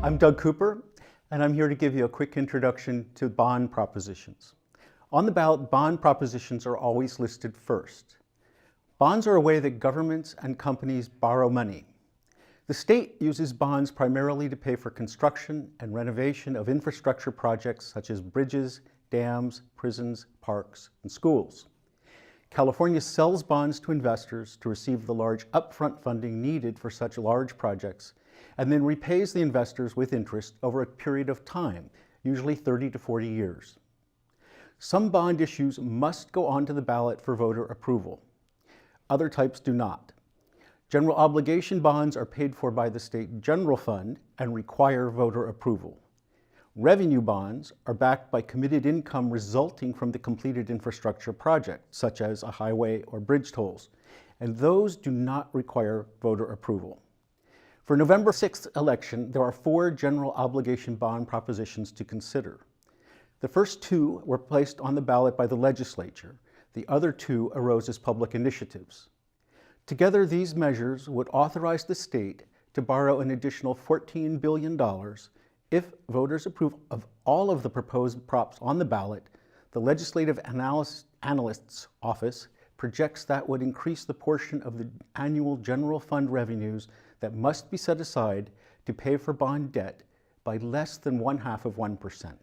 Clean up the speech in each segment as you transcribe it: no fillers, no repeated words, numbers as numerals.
I'm Doug Cooper, and I'm here to give you a quick introduction to bond propositions. On the ballot, bond propositions are always listed first. Bonds are a way that governments and companies borrow money. The state uses bonds primarily to pay for construction and renovation of infrastructure projects such as bridges, dams, prisons, parks, and schools. California sells bonds to investors to receive the large upfront funding needed for such large projects, and then repays the investors with interest over a period of time, usually 30 to 40 years. Some bond issues must go onto the ballot for voter approval. Other types do not. General obligation bonds are paid for by the state general fund and require voter approval. Revenue bonds are backed by committed income resulting from the completed infrastructure project, such as a highway or bridge tolls, and those do not require voter approval. For November 6th election, there are 4 general obligation bond propositions to consider. The first 2 were placed on the ballot by the legislature. The other 2 arose as public initiatives. Together, these measures would authorize the state to borrow an additional $14 billion if voters approve of all of the proposed props on the ballot. The Legislative Analyst's Office projects that would increase the portion of the annual general fund revenues that must be set aside to pay for bond debt by less than 0.5%.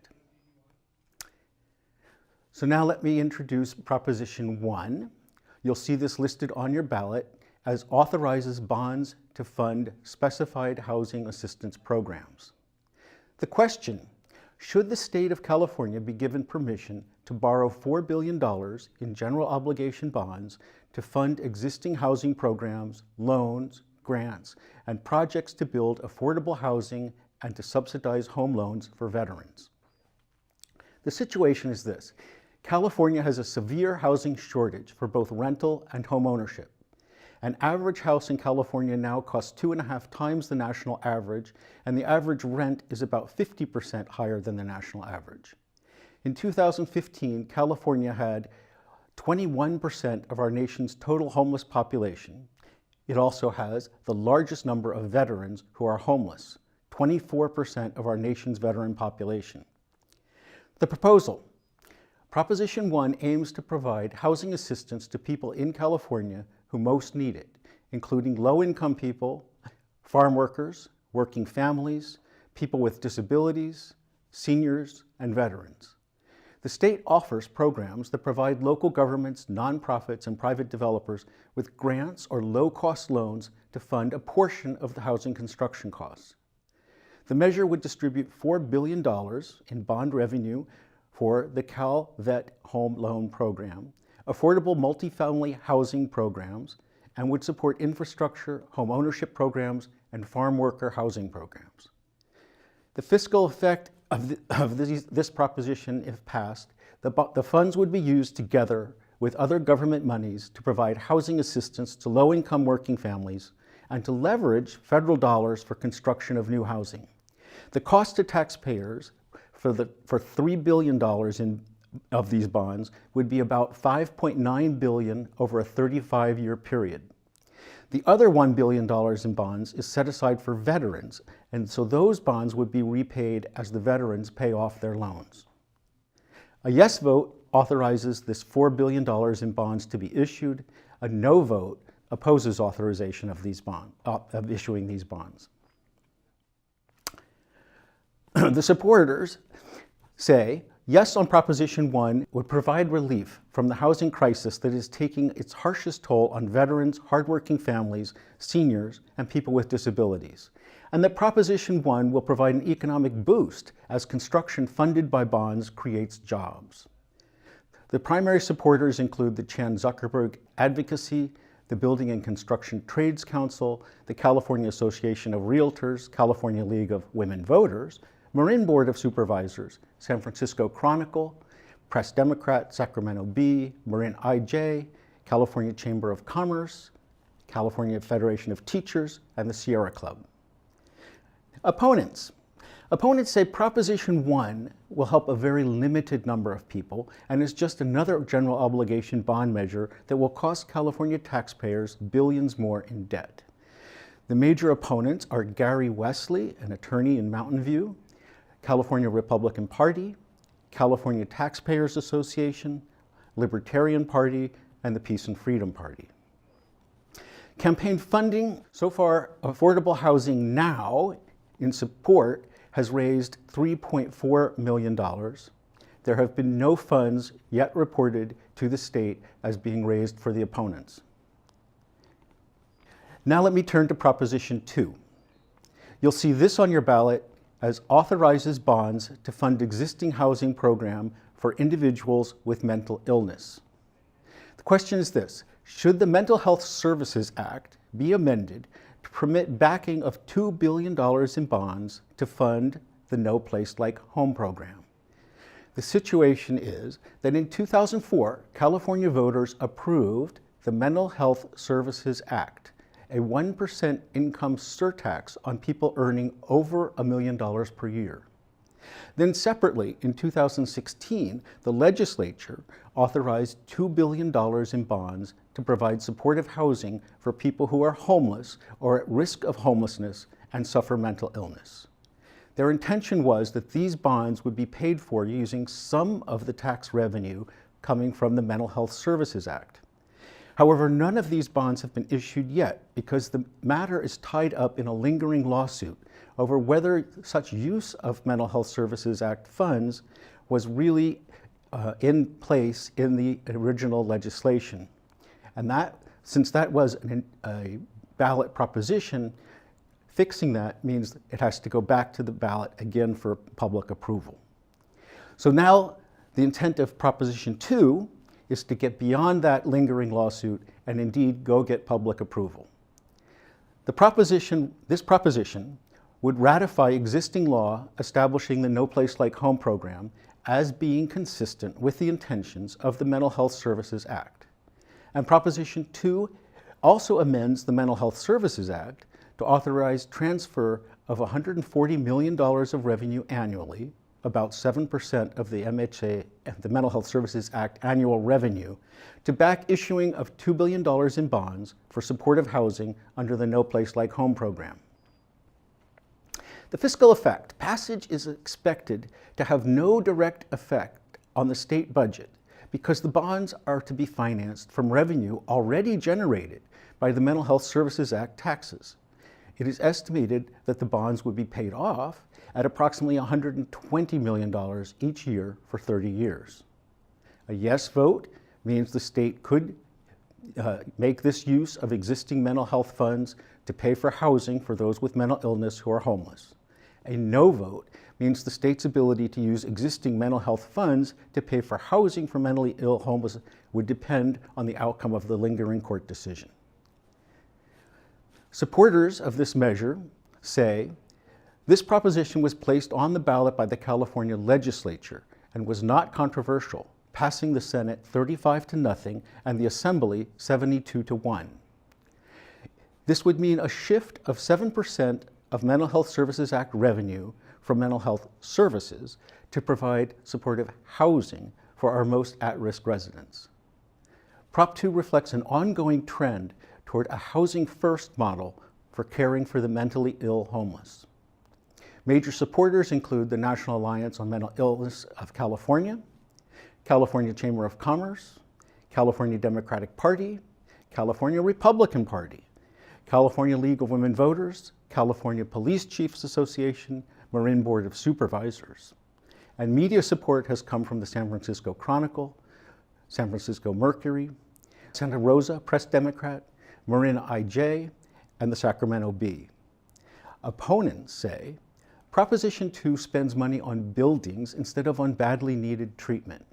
So now let me introduce Proposition 1. You'll see this listed on your ballot as authorizes bonds to fund specified housing assistance programs. The question, should the state of California be given permission to borrow $4 billion in general obligation bonds to fund existing housing programs, loans, grants, and projects to build affordable housing and to subsidize home loans for veterans? The situation is this. California has a severe housing shortage for both rental and home ownership. An average house in California now costs 2.5 times the national average, and the average rent is about 50% higher than the national average. In 2015, California had 21% of our nation's total homeless population. It also has the largest number of veterans who are homeless, 24% of our nation's veteran population. The proposal. Proposition 1 aims to provide housing assistance to people in California who most need it, including low-income people, farm workers, working families, people with disabilities, seniors, and veterans. The state offers programs that provide local governments, nonprofits, and private developers with grants or low-cost loans to fund a portion of the housing construction costs. The measure would distribute $4 billion in bond revenue for the Cal Vet Home Loan Program, affordable multifamily housing programs, and would support infrastructure, home ownership programs, and farm worker housing programs. The fiscal effect of this proposition, if passed, the funds would be used together with other government monies to provide housing assistance to low-income working families and to leverage federal dollars for construction of new housing. The cost to taxpayers for $3 billion of these bonds would be about $5.9 billion over a 35-year period. The other $1 billion in bonds is set aside for veterans, and so those bonds would be repaid as the veterans pay off their loans. A yes vote authorizes this $4 billion in bonds to be issued. A no vote opposes authorization of issuing these bonds. The supporters say, yes on Proposition 1 would provide relief from the housing crisis that is taking its harshest toll on veterans, hardworking families, seniors, and people with disabilities. And that Proposition 1 will provide an economic boost as construction funded by bonds creates jobs. The primary supporters include the Chan Zuckerberg Advocacy, the Building and Construction Trades Council, the California Association of Realtors, California League of Women Voters, Marin Board of Supervisors, San Francisco Chronicle, Press Democrat, Sacramento Bee, Marin IJ, California Chamber of Commerce, California Federation of Teachers, and the Sierra Club. Opponents. Opponents say Proposition 1 will help a very limited number of people and is just another general obligation bond measure that will cost California taxpayers billions more in debt. The major opponents are Gary Wesley, an attorney in Mountain View, California Republican Party, California Taxpayers Association, Libertarian Party, and the Peace and Freedom Party. Campaign funding, so far, Affordable Housing Now, in support, has raised $3.4 million. There have been no funds yet reported to the state as being raised for the opponents. Now let me turn to Proposition 2. You'll see this on your ballot as authorizes bonds to fund existing housing program for individuals with mental illness. The question is this: should the Mental Health Services Act be amended to permit backing of $2 billion in bonds to fund the No Place Like Home program? The situation is that in 2004, California voters approved the Mental Health Services Act, a 1% income surtax on people earning over $1 million per year. Then separately, in 2016, the legislature authorized $2 billion in bonds to provide supportive housing for people who are homeless or at risk of homelessness and suffer mental illness. Their intention was that these bonds would be paid for using some of the tax revenue coming from the Mental Health Services Act. However, none of these bonds have been issued yet because the matter is tied up in a lingering lawsuit over whether such use of Mental Health Services Act funds was really in place in the original legislation. And since that was a ballot proposition, fixing that means it has to go back to the ballot again for public approval. So now the intent of Proposition 2 is to get beyond that lingering lawsuit and indeed go get public approval. This proposition would ratify existing law establishing the No Place Like Home program as being consistent with the intentions of the Mental Health Services Act. And Proposition 2 also amends the Mental Health Services Act to authorize transfer of $140 million of revenue annually, about 7% of the MHA, the Mental Health Services Act annual revenue, to back issuing of $2 billion in bonds for supportive housing under the No Place Like Home program. The fiscal effect. Passage is expected to have no direct effect on the state budget because the bonds are to be financed from revenue already generated by the Mental Health Services Act taxes. It is estimated that the bonds would be paid off at approximately $120 million each year for 30 years. A yes vote means the state could make this use of existing mental health funds to pay for housing for those with mental illness who are homeless. A no vote means the state's ability to use existing mental health funds to pay for housing for mentally ill homeless would depend on the outcome of the lingering court decision. Supporters of this measure say, this proposition was placed on the ballot by the California legislature and was not controversial, passing the Senate 35-0 and the Assembly 72-1. This would mean a shift of 7% of Mental Health Services Act revenue from mental health services to provide supportive housing for our most at-risk residents. Prop 2 reflects an ongoing trend toward a housing-first model for caring for the mentally ill homeless. Major supporters include the National Alliance on Mental Illness of California, California Chamber of Commerce, California Democratic Party, California Republican Party, California League of Women Voters, California Police Chiefs Association, Marin Board of Supervisors. And media support has come from the San Francisco Chronicle, San Francisco Mercury, Santa Rosa Press Democrat, Marin IJ, and the Sacramento Bee. Opponents say, Proposition 2 spends money on buildings instead of on badly needed treatment.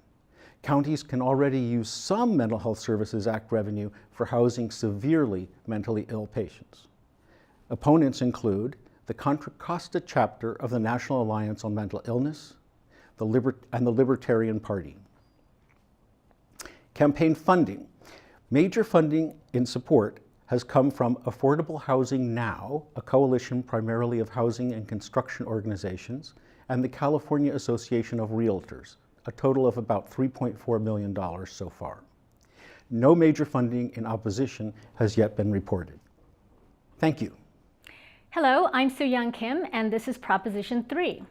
Counties can already use some Mental Health Services Act revenue for housing severely mentally ill patients. Opponents include the Contra Costa chapter of the National Alliance on Mental Illness and the Libertarian Party. Campaign funding. Major funding in support has come from Affordable Housing Now, a coalition primarily of housing and construction organizations, and the California Association of Realtors, a total of about $3.4 million so far. No major funding in opposition has yet been reported. Thank you. Hello, I'm Soo-Young Kim, and this is Proposition 3.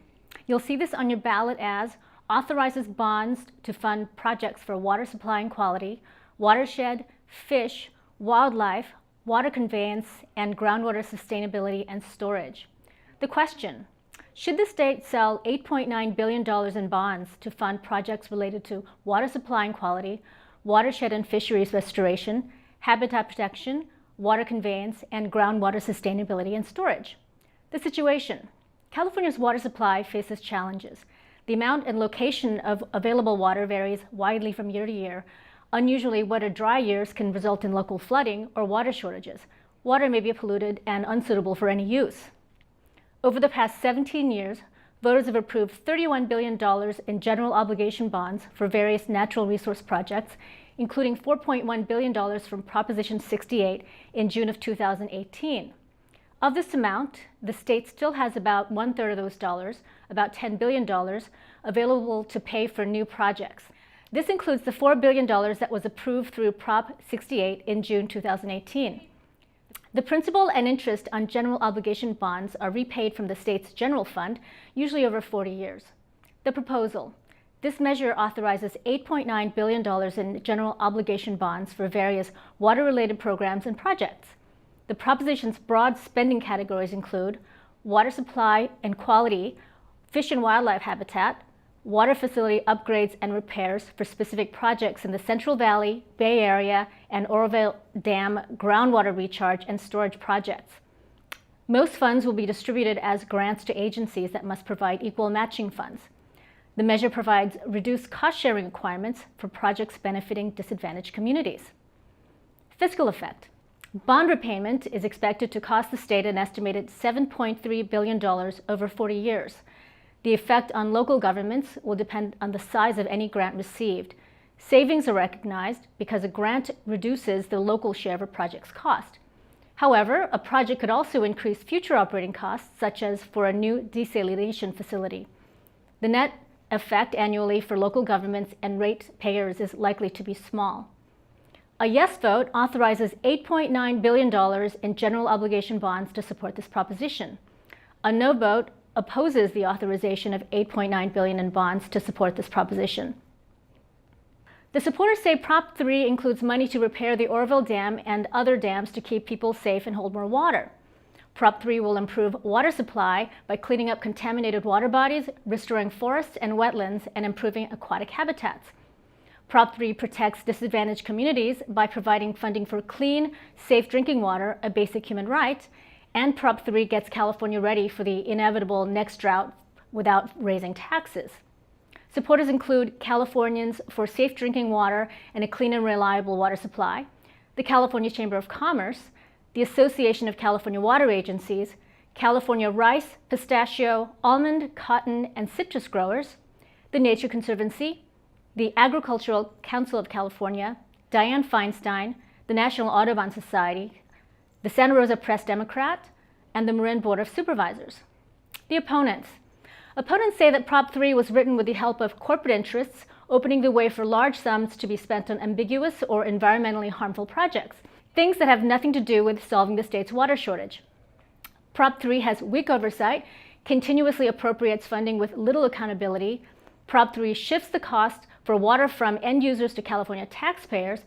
You'll see this on your ballot as authorizes bonds to fund projects for water supply and quality, watershed, fish, wildlife, water conveyance, and groundwater sustainability and storage. The question: should the state sell $8.9 billion in bonds to fund projects related to water supply and quality, watershed and fisheries restoration, habitat protection, water conveyance, and groundwater sustainability and storage? The situation: California's water supply faces challenges. The amount and location of available water varies widely from year to year. Unusually wet or dry years can result in local flooding or water shortages. Water may be polluted and unsuitable for any use. Over the past 17 years, voters have approved $31 billion in general obligation bonds for various natural resource projects, including $4.1 billion from Proposition 68 in June of 2018. Of this amount, the state still has about 1/3 of those dollars, about $10 billion, available to pay for new projects. This includes the $4 billion that was approved through Prop 68 in June 2018. The principal and interest on general obligation bonds are repaid from the state's general fund, usually over 40 years. The proposal: this measure authorizes $8.9 billion in general obligation bonds for various water-related programs and projects. The proposition's broad spending categories include water supply and quality, fish and wildlife habitat, water facility upgrades and repairs for specific projects in the Central Valley, Bay Area, and Oroville Dam groundwater recharge and storage projects. Most funds will be distributed as grants to agencies that must provide equal matching funds. The measure provides reduced cost-sharing requirements for projects benefiting disadvantaged communities. Fiscal effect: bond repayment is expected to cost the state an estimated $7.3 billion over 40 years. The effect on local governments will depend on the size of any grant received. Savings are recognized because a grant reduces the local share of a project's cost. However, a project could also increase future operating costs, such as for a new desalination facility. The net effect annually for local governments and ratepayers is likely to be small. A yes vote authorizes $8.9 billion in general obligation bonds to support this proposition. A no vote opposes the authorization of $8.9 billion in bonds to support this proposition. The supporters say Prop 3 includes money to repair the Oroville Dam and other dams to keep people safe and hold more water. Prop 3 will improve water supply by cleaning up contaminated water bodies, restoring forests and wetlands, and improving aquatic habitats. Prop 3 protects disadvantaged communities by providing funding for clean, safe drinking water, a basic human right, and Prop 3 gets California ready for the inevitable next drought without raising taxes. Supporters include Californians for Safe Drinking Water and a Clean and Reliable Water Supply, the California Chamber of Commerce, the Association of California Water Agencies, California rice, pistachio, almond, cotton, and citrus growers, the Nature Conservancy, the Agricultural Council of California, Dianne Feinstein, the National Audubon Society, the Santa Rosa Press Democrat, and the Marin Board of Supervisors. The opponents. Opponents say that Prop 3 was written with the help of corporate interests, opening the way for large sums to be spent on ambiguous or environmentally harmful projects, things that have nothing to do with solving the state's water shortage. Prop 3 has weak oversight, continuously appropriates funding with little accountability. Prop 3 shifts the cost for water from end users to California taxpayers.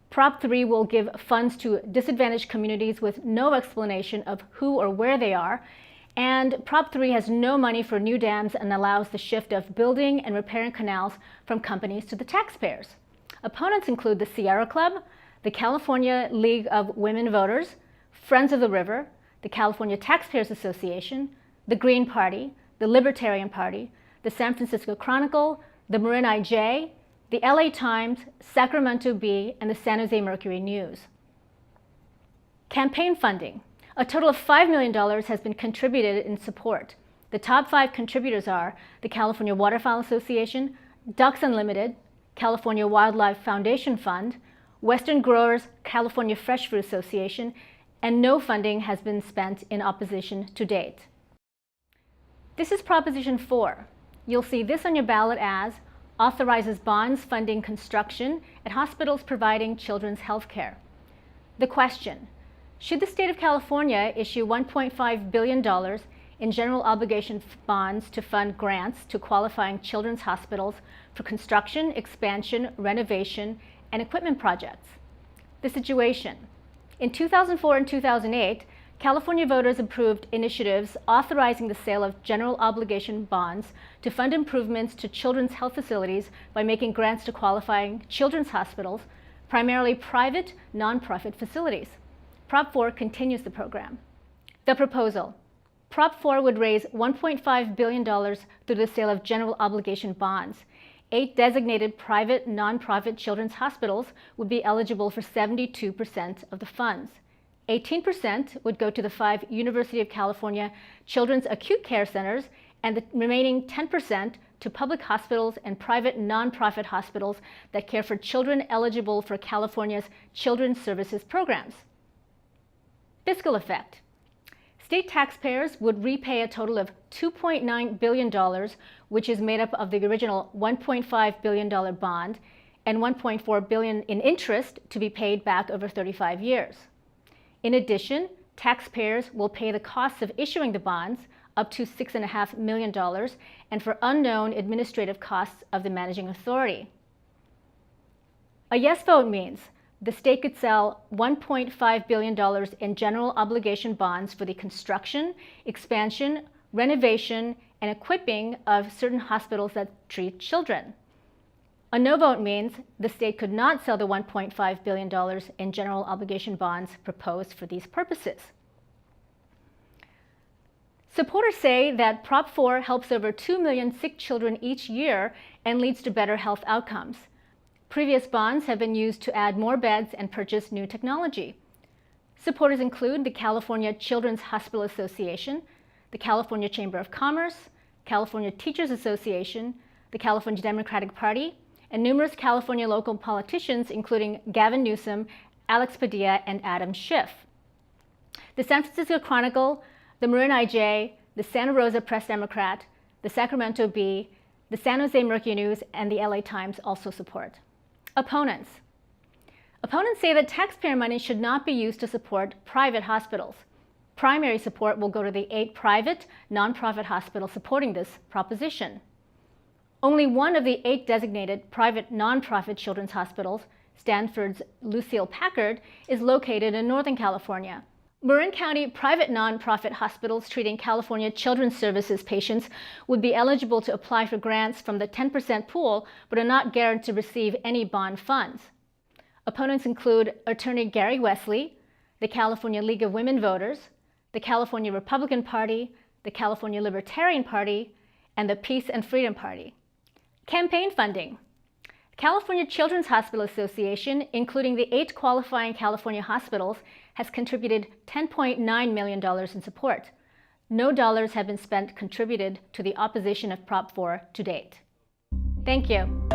Prop 3 will give funds to disadvantaged communities with no explanation of who or where they are. And Prop 3 has no money for new dams and allows the shift of building and repairing canals from companies to the taxpayers. Opponents include the Sierra Club, the California League of Women Voters, Friends of the River, the California Taxpayers Association, the Green Party, the Libertarian Party, the San Francisco Chronicle, the Marin IJ, the LA Times, Sacramento Bee, and the San Jose Mercury News. Campaign funding. A total of $5 million has been contributed in support. The top 5 contributors are the California Waterfowl Association, Ducks Unlimited, California Wildlife Foundation Fund, Western Growers California Fresh Fruit Association, and no funding has been spent in opposition to date. This is Proposition 4. You'll see this on your ballot as authorizes bonds funding construction at hospitals providing children's health care. The question: Should the state of California issue $1.5 billion in general obligation bonds to fund grants to qualifying children's hospitals for construction, expansion, renovation, and equipment projects? The situation. In 2004 and 2008, California voters approved initiatives authorizing the sale of general obligation bonds to fund improvements to children's health facilities by making grants to qualifying children's hospitals, primarily private, nonprofit facilities. Prop 4 continues the program. The proposal. Prop 4 would raise $1.5 billion through the sale of general obligation bonds. 8 designated private, nonprofit children's hospitals would be eligible for 72% of the funds. 18% would go to the 5 University of California Children's Acute Care Centers, and the remaining 10% to public hospitals and private nonprofit hospitals that care for children eligible for California's Children's Services programs. Fiscal effect. State taxpayers would repay a total of $2.9 billion, which is made up of the original $1.5 billion bond and $1.4 billion in interest to be paid back over 35 years. In addition, taxpayers will pay the costs of issuing the bonds, up to $6.5 million, and for unknown administrative costs of the managing authority. A yes vote means the state could sell $1.5 billion in general obligation bonds for the construction, expansion, renovation, and equipping of certain hospitals that treat children. A no vote means the state could not sell the $1.5 billion in general obligation bonds proposed for these purposes. Supporters say that Prop 4 helps over 2 million sick children each year and leads to better health outcomes. Previous bonds have been used to add more beds and purchase new technology. Supporters include the California Children's Hospital Association, the California Chamber of Commerce, California Teachers Association, the California Democratic Party, and numerous California local politicians, including Gavin Newsom, Alex Padilla, and Adam Schiff. The San Francisco Chronicle, the Marin IJ, the Santa Rosa Press Democrat, the Sacramento Bee, the San Jose Mercury News, and the LA Times also support. Opponents. Opponents say that taxpayer money should not be used to support private hospitals. Primary support will go to the 8 private, nonprofit hospitals supporting this proposition. Only one of the 8 designated private nonprofit children's hospitals, Stanford's Lucile Packard, is located in Northern California. Marin County private nonprofit hospitals treating California Children's Services patients would be eligible to apply for grants from the 10% pool, but are not guaranteed to receive any bond funds. Opponents include Attorney Gary Wesley, the California League of Women Voters, the California Republican Party, the California Libertarian Party, and the Peace and Freedom Party. Campaign funding. California Children's Hospital Association, including the 8 qualifying California hospitals, has contributed $10.9 million in support. No dollars have been contributed to the opposition of Prop 4 to date. Thank you.